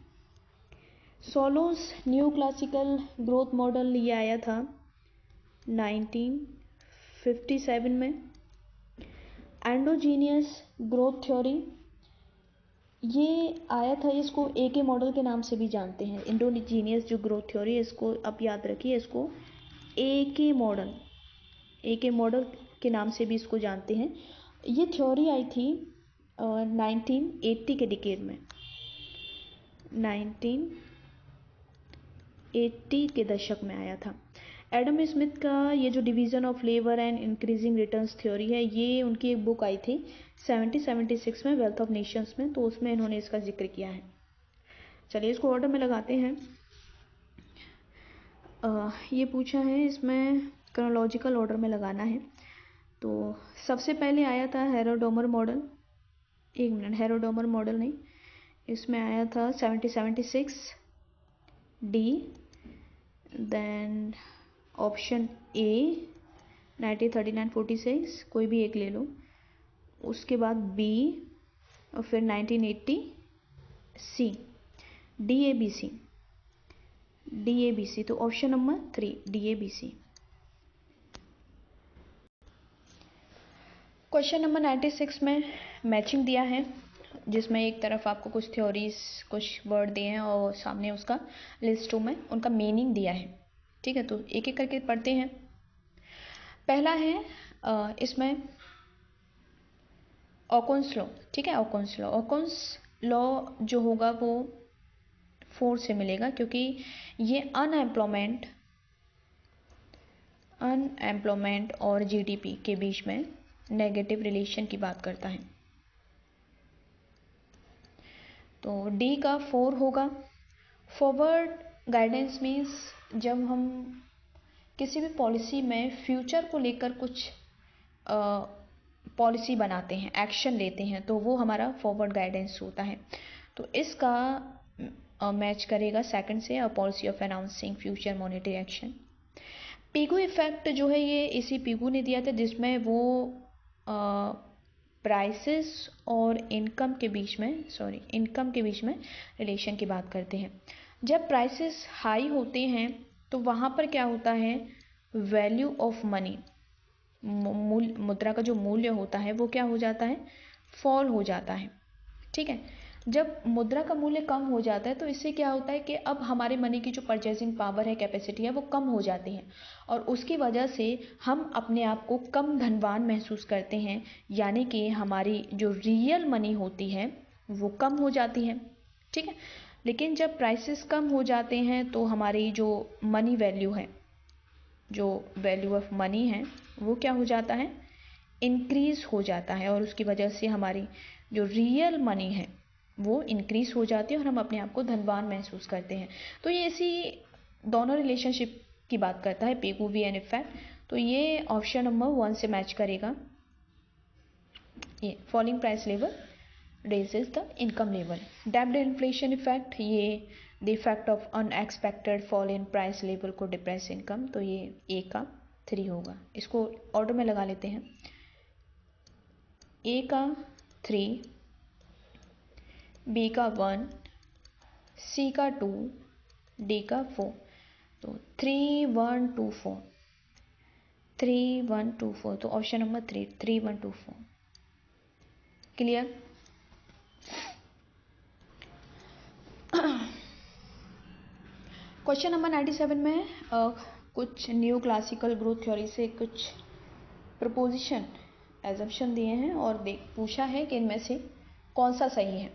Saulos new classical growth model ये आया था 1957 में। एंडोजीनियस ग्रोथ थ्योरी ये आया था, इसको ए के मॉडल के नाम से भी जानते हैं। एंडोजीनियस जो ग्रोथ थ्योरी है इसको आप याद रखिए, इसको ए के मॉडल के नाम से भी इसको जानते हैं। ये थ्योरी आई थी 1980 के डिकेड में, 1980 के दशक में आया था। एडम स्मिथ का ये जो division of labour and increasing returns theory है, ये उनकी एक बुक आई थी 1776 में, वेल्थ ऑफ नेशंस में, तो उसमें इन्होंने इसका जिक्र किया है। चलिए इसको ऑर्डर में लगाते हैं। ये पूछा है, इसमें क्रोनोलॉजिकल ऑर्डर में लगाना है। तो सबसे पहले आया था हैरोल्ड डॉमर मॉडल, एक मिनट, हैरोल्ड डॉमर मॉडल नहीं, इसमें आया था 1776 डी, देन ऑप्शन ए 1939-46, कोई भी एक ले लो, उसके बाद बी और फिर 1980 सी, डी ए बी सी। तो option number 3 DABC। Question number 96 में मैचिंग दिया है, जिसमें एक तरफ आपको कुछ थ्योरीज, कुछ वर्ड दिए हैं और सामने उसका लिस्ट 2 में उनका मीनिंग दिया है, ठीक है। तो एक एक करके पढ़ते हैं। पहला है इसमें ऑकन्स लॉ, ठीक है। ऑकन्स लॉ जो होगा वो 4 से मिलेगा, क्योंकि ये अनएम्प्लॉयमेंट और GDP के बीच में नेगेटिव रिलेशन की बात करता है। तो डी का 4 होगा। फॉरवर्ड गाइडेंस मीन्स जब हम किसी भी पॉलिसी में फ्यूचर को लेकर कुछ पॉलिसी बनाते हैं, एक्शन लेते हैं, तो वो हमारा फॉरवर्ड गाइडेंस होता है। तो इसका मैच करेगा सेकंड से, a policy of announcing future monetary action. Pigou effect जो है ये इसी पिगू ने दिया था, जिसमें वो प्राइसेस और इनकम के बीच में रिलेशन की बात करते हैं। जब प्राइसेस हाई होते हैं तो वहाँ पर क्या होता है, वैल्यू ऑफ मनी, मुद्रा का जो मूल्य होता है वो क्या हो जाता है, फॉल हो जाता है, ठीक है। जब मुद्रा का मूल्य कम हो जाता है तो इससे क्या होता है कि अब हमारे मनी की जो परचेसिंग पावर है, कैपेसिटी है, वो कम हो जाती है और उसकी वजह से हम अपने आप को कम धनवान महसूस करते हैं, यानी कि हमारी जो रियल मनी होती है वो कम हो जाती है, ठीक है। लेकिन जब प्राइसेस कम हो जाते हैं तो हमारी जो मनी वैल्यू है, जो वैल्यू ऑफ मनी है, वो क्या हो जाता है, इंक्रीज हो जाता है और उसकी वजह से हमारी जो रियल मनी है वो इंक्रीज हो जाती है और हम अपने आप को धनवान महसूस करते हैं। तो ये इसी दोनों रिलेशनशिप की बात करता है, पिगू एंड इफेक्ट। तो ये ऑप्शन नंबर 1 से मैच करेगा। ये falling price level raises the income level. डेब्ट इन्फ्लेशन इफेक्ट ये the effect of unexpected fall in price level को डिप्रेस इनकम, तो ये ए का 3 होगा। इसको ऑर्डर में लगा लेते हैं। ए का 3, बी का 1, सी का 2, डी का 4, तो 3 1 2 4, 3 1 2 4, तो option number 3 3 1 2 4। Clear? Question number 97 में कुछ न्यू क्लासिकल ग्रोथ थ्योरी से कुछ प्रपोजिशन एजम्पशन दिए हैं और पूछा है कि इनमें से कौन सा सही है।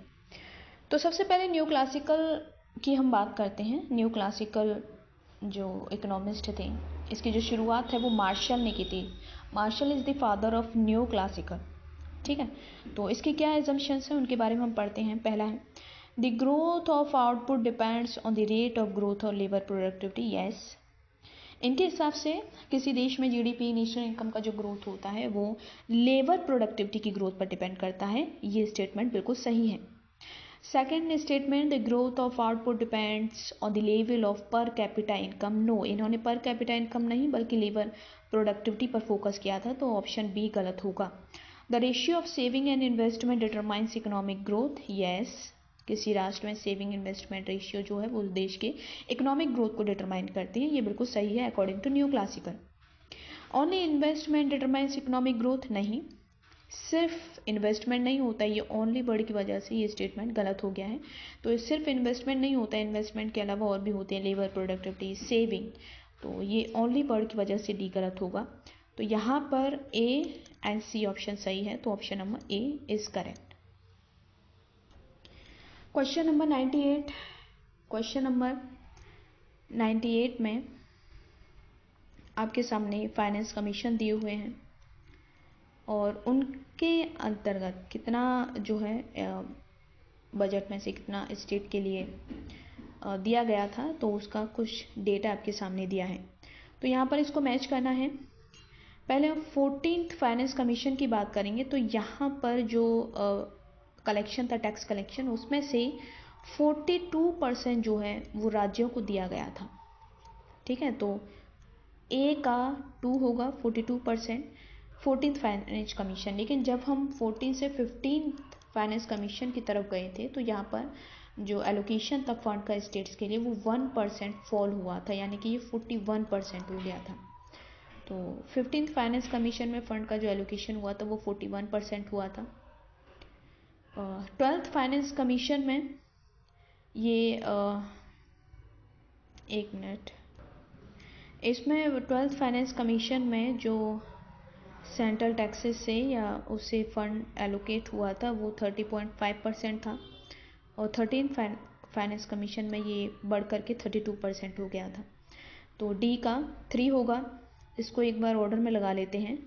तो सबसे पहले न्यू क्लासिकल की हम बात करते हैं। न्यू क्लासिकल जो इकोनॉमिस्ट थे, इसकी जो शुरुआत है वो मार्शल ने की थी। Marshall is the father of new classical. ठीक है, तो इसकी क्या एजम्पशंस हैं उनके बारे में हम पढ़ते हैं। पहला है the growth of output depends on the rate of growth of labour productivity. Yes, इनके हिसाब से किसी देश में जीडीपी नेशनल इनकम का जो ग्रोथ होता है वो लेबर प्रोडक्टिविटी की ग्रोथ पर डिपेंड करता है। ये स्टेटमेंट बिल्कुल सही है। Second statement, the growth of output depends on the level of per capita income. No, इन्होंने पर कैपिटा इनकम नहीं बल्कि लेबर प्रोडक्टिविटी पर फोकस किया था, तो ऑप्शन बी गलत होगा। The ratio of saving and investment determines economic growth. Yes, किसी राष्ट्र में सेविंग इन्वेस्टमेंट रेशियो जो है वो देश के इकोनॉमिक ग्रोथ को डिटरमाइन करती है। ये बिल्कुल सही है according to new classical. Only investment determines economic growth, नहीं, सिर्फ इन्वेस्टमेंट नहीं होता, ये ओनली वर्ड की वजह से ये स्टेटमेंट गलत हो गया है। तो सिर्फ इन्वेस्टमेंट नहीं होता, इन्वेस्टमेंट के अलावा और भी होते हैं, लेबर प्रोडक्टिविटी, सेविंग, तो ये ओनली वर्ड की वजह से डी गलत होगा। तो यहाँ पर ए एंड सी ऑप्शन सही है, तो option number A is correct. Question number 98। Question number 98 में आपके सामने फाइनेंस कमीशन दिए हुए हैं और उनके अंतर्गत कितना जो है बजट में से कितना स्टेट के लिए दिया गया था, तो उसका कुछ डेटा आपके सामने दिया है। तो यहाँ पर इसको मैच करना है। पहले हम 14th फाइनेंस कमीशन की बात करेंगे। तो यहाँ पर जो कलेक्शन था, टैक्स कलेक्शन, उसमें से 42% जो है वो राज्यों को दिया गया था। ठीक है, तो ए का 2 होगा 42% 14th फाइनेंस कमीशन। लेकिन जब हम 14 से 15th फाइनेंस कमीशन की तरफ गए थे तो यहाँ पर जो एलोकेशन था फंड का स्टेट्स के लिए वो 1% फॉल हुआ था, यानी कि ये 41% हो गया था। तो 15th फाइनेंस कमीशन में फंड का जो एलोकेशन हुआ था वो 41% हुआ था। 12th फाइनेंस कमीशन में ये एक मिनट, इसमें 12th फाइनेंस कमीशन में जो सेंट्रल टैक्सेस से या उससे फंड एलोकेट हुआ था वो 30.5% था और 13th फाइनेंस कमीशन में ये बढ़ करके 32% हो गया था। तो डी का 3 होगा। इसको एक बार ऑर्डर में लगा लेते हैं।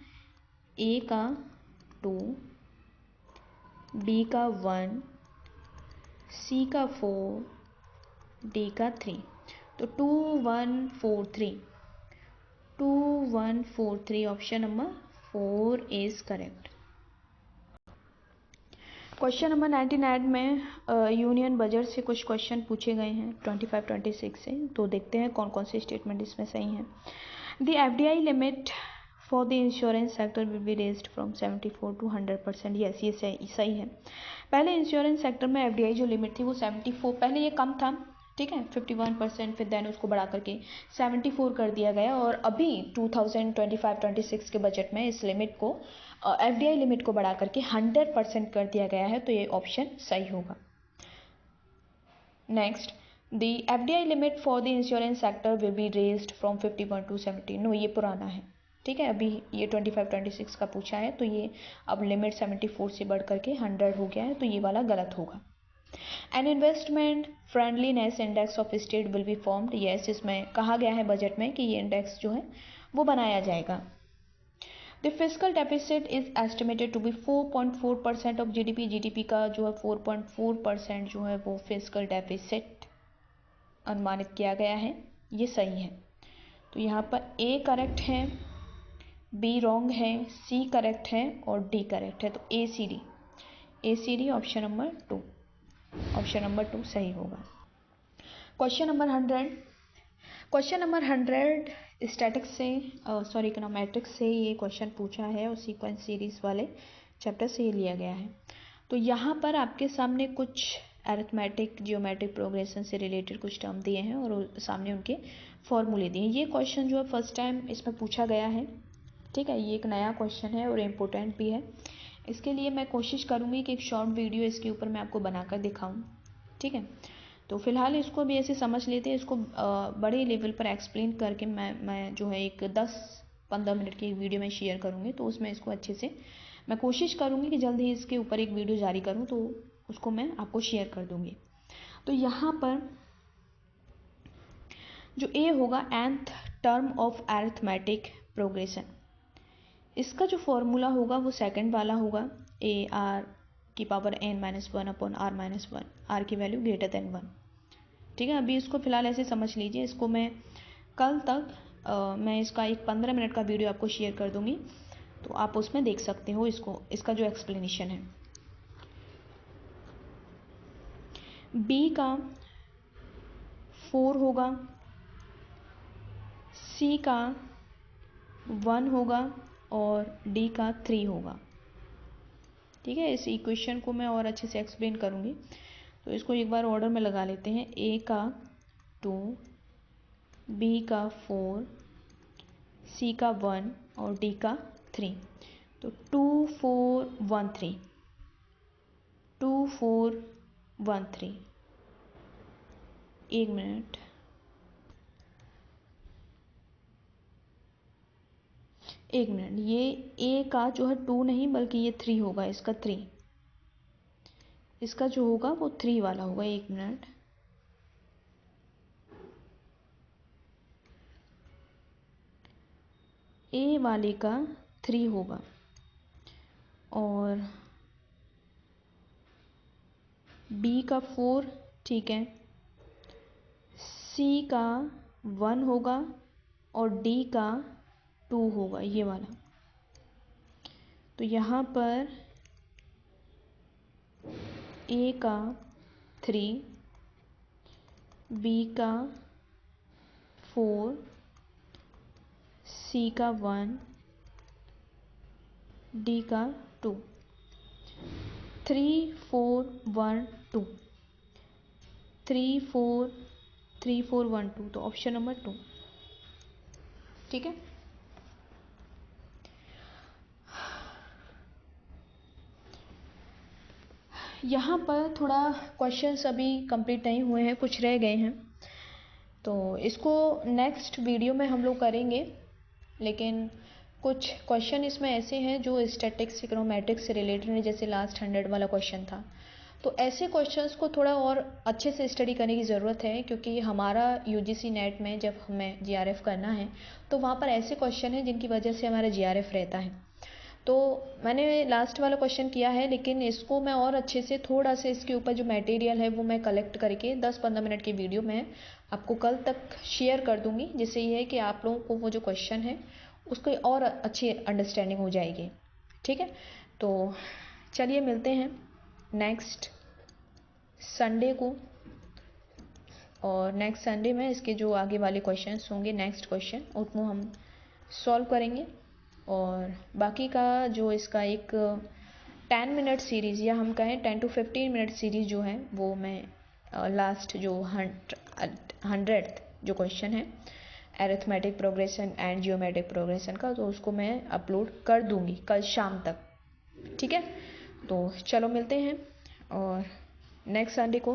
ए का 2, बी का 1, सी का 4, डी का 3, तो 2 1 4 3, 2 1 4 3, option number 4 is correct. Question number 99 में यूनियन बजट से कुछ क्वेश्चन पूछे गए हैं 25-26 से, तो देखते हैं कौन कौन से स्टेटमेंट इसमें सही हैं। The FDI limit for the insurance sector will be raised from 74 to 100%। Yes, ये सही है। पहले इंश्योरेंस सेक्टर में एफडीआई जो लिमिट थी वो 74, पहले ये कम था, ठीक है, 51%, फिर देन उसको बढ़ा करके 74 कर दिया गया और अभी 2025-26 के बजट में इस लिमिट को एफडीआई लिमिट को बढ़ा करके 100% कर दिया गया है, तो ये ऑप्शन सही होगा। Next, the FDI limit for the insurance sector will be raised from 51 to 70। No, ये पुराना है, ठीक है, अभी ये 25-26 का पूछा है, तो ये अब लिमिट 74 से बढ़ करके 100 हो गया है, तो ये वाला गलत होगा। An investment friendliness index of state will be formed. Yes, इसमें कहा गया है बजट में कि ये इंडेक्स जो है वो बनाया जाएगा। The fiscal deficit is estimated to be 4.4% of GDP. GDP का जो है 4.4% जो है वो फिस्कल डेफिसिट अनुमानित किया गया है, ये सही है। तो यहाँ पर ए करेक्ट है, बी रॉन्ग है, सी करेक्ट है और डी करेक्ट है, तो ए सी डी ऑप्शन नंबर 2 सही होगा। क्वेश्चन नंबर 100 स्टैटिक्स से इकोनोमेट्रिक्स से ये क्वेश्चन पूछा है और सीक्वेंस सीरीज वाले चैप्टर से ये लिया गया है। तो यहाँ पर आपके सामने कुछ अरिथमेटिक जियोमेट्रिक प्रोग्रेशन से रिलेटेड कुछ टर्म दिए हैं और सामने उनके फॉर्मूले दिए हैं। ये क्वेश्चन जो है फर्स्ट टाइम इसमें पूछा गया है, ठीक है। ये एक नया क्वेश्चन है और इम्पोर्टेंट भी है। इसके लिए मैं कोशिश करूँगी कि एक शॉर्ट वीडियो इसके ऊपर मैं आपको बनाकर दिखाऊँ, ठीक है। तो फिलहाल इसको भी ऐसे समझ लेते हैं। इसको बड़े लेवल पर एक्सप्लेन करके मैं जो है एक 10-15 मिनट की वीडियो में शेयर करूँगी। तो उसमें इसको अच्छे से मैं कोशिश करूँगी कि जल्द ही इसके ऊपर एक वीडियो जारी करूँ, तो उसको मैं आपको शेयर कर दूँगी। तो यहाँ पर जो ए होगा nth term of arithmetic progression, इसका जो फॉर्मूला होगा वो सेकंड वाला होगा, ए आर की power n-1 upon r-1, r की वैल्यू ग्रेटर देन 1, ठीक है। अभी इसको फिलहाल ऐसे समझ लीजिए। इसको मैं कल तक मैं इसका एक 15 मिनट का वीडियो आपको शेयर कर दूंगी, तो आप उसमें देख सकते हो इसका जो एक्सप्लेनेशन है। बी का 4 होगा, सी का 1 होगा और डी का 3 होगा, ठीक है। इस इक्वेशन को मैं और अच्छे से एक्सप्लेन करूँगी। तो इसको एक बार ऑर्डर में लगा लेते हैं। ए का 2, बी का 4, सी का 1 और डी का 3। तो 2 4 1 3, 2 4 1 3। एक मिनट, ये ए का जो है 2 नहीं बल्कि ये 3 होगा, इसका 3, इसका जो होगा वो 3 वाला होगा। एक मिनट, ए वाले का 3 होगा और बी का 4, ठीक है। सी का 1 होगा और डी का 2 होगा, ये वाला। तो यहाँ पर ए का 3, बी का 4, सी का 1, डी का 2, 3 4 1 2, 3 4 3 4 1 2। तो ऑप्शन नंबर 2, ठीक है। यहाँ पर थोड़ा क्वेश्चंस अभी कंप्लीट नहीं हुए हैं, कुछ रह गए हैं। तो इसको नेक्स्ट वीडियो में हम लोग करेंगे, लेकिन कुछ क्वेश्चन इसमें ऐसे हैं जो स्टैटिक्स इकोनोमेट्रिक्स से रिलेटेड हैं, जैसे लास्ट 100 वाला क्वेश्चन था। तो ऐसे क्वेश्चंस को थोड़ा और अच्छे से स्टडी करने की ज़रूरत है, क्योंकि हमारा यूजीसी नेट में जब हमें जीआरएफ करना है तो वहाँ पर ऐसे क्वेश्चन हैं जिनकी वजह से हमारा जीआरएफ रहता है। तो मैंने लास्ट वाला क्वेश्चन किया है, लेकिन इसको मैं और अच्छे से थोड़ा सा इसके ऊपर जो मटेरियल है वो मैं कलेक्ट करके 10-15 मिनट की वीडियो में आपको कल तक शेयर कर दूंगी, जिससे ये है कि आप लोगों को वो जो क्वेश्चन है उसको और अच्छी अंडरस्टैंडिंग हो जाएगी, ठीक है। तो चलिए मिलते हैं नेक्स्ट संडे को, और नेक्स्ट संडे में इसके जो आगे वाले क्वेश्चंस होंगे, नेक्स्ट क्वेश्चन, उनको हम सॉल्व करेंगे। और बाकी का जो इसका एक 10 मिनट सीरीज़, या हम कहें 10 to 15 मिनट सीरीज़ जो है वो मैं लास्ट जो 100th जो क्वेश्चन है arithmetic progression and geometric progression का, तो उसको मैं अपलोड कर दूंगी कल शाम तक, ठीक है। तो चलो मिलते हैं और नेक्स्ट संडे को